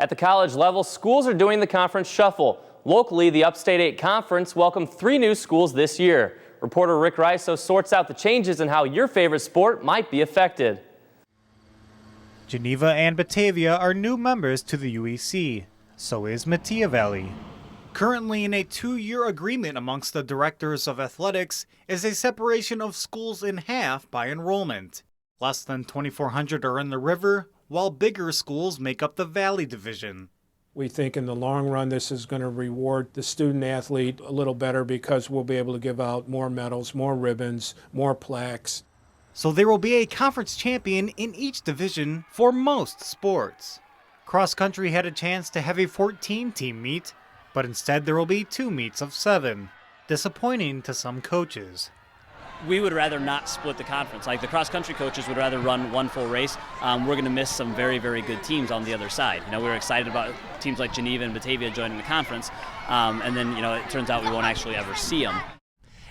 At the college level, schools are doing the conference shuffle. Locally, the Upstate 8 Conference welcomed 3 new schools this year. Reporter Rick Rysso sorts out the changes and how your favorite sport might be affected. Geneva and Batavia are new members to the UEC. So is Metea Valley. Currently in a 2-year agreement amongst the directors of athletics is a separation of schools in half by enrollment. Less than 2,400 are in the river, while bigger schools make up the Valley Division. We think in the long run this is going to reward the student athlete a little better because we'll be able to give out more medals, more ribbons, more plaques. So there will be a conference champion in each division for most sports. Cross country had a chance to have a 14-team meet, but instead there will be 2 meets of 7. Disappointing to some coaches. We would rather not split the conference. Like the cross-country coaches would rather run one full race. We're going to miss some very, very good teams on the other side. We were excited about teams like Geneva and Batavia joining the conference, and then it turns out we won't actually ever see them.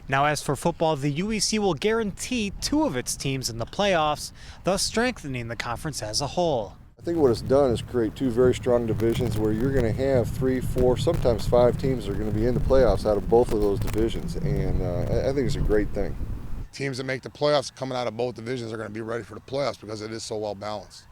Now as for football, the UEC will guarantee 2 of its teams in the playoffs, thus strengthening the conference as a whole. I think what it's done is create 2 very strong divisions where you're going to have 3, 4, sometimes 5 teams that are going to be in the playoffs out of both of those divisions, and I think it's a great thing. Teams that make the playoffs coming out of both divisions are going to be ready for the playoffs because it is so well balanced.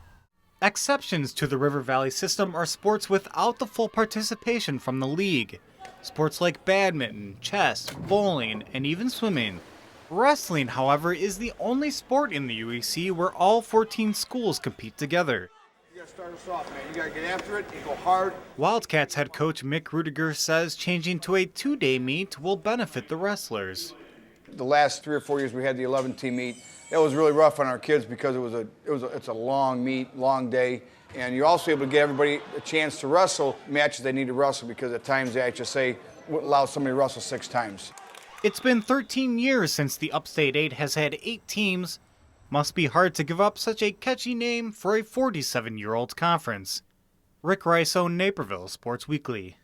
Exceptions to the River Valley system are sports without the full participation from the league. Sports like badminton, chess, bowling, and even swimming. Wrestling, however, is the only sport in the UEC where all 14 schools compete together. You gotta start us off, man. You gotta get after it and go hard. Wildcats head coach Mick Rudiger says changing to a 2-day meet will benefit the wrestlers. The last 3 or 4 years we had the 11-team meet. That was really rough on our kids because it's a long meet, long day, and you're also able to get everybody a chance to wrestle matches they need to wrestle because at times the HSA wouldn't allow somebody to wrestle 6 times. It's been 13 years since the Upstate 8 has had 8 teams. Must be hard to give up such a catchy name for a 47-year-old conference. Rick Rysso, Naperville Sports Weekly.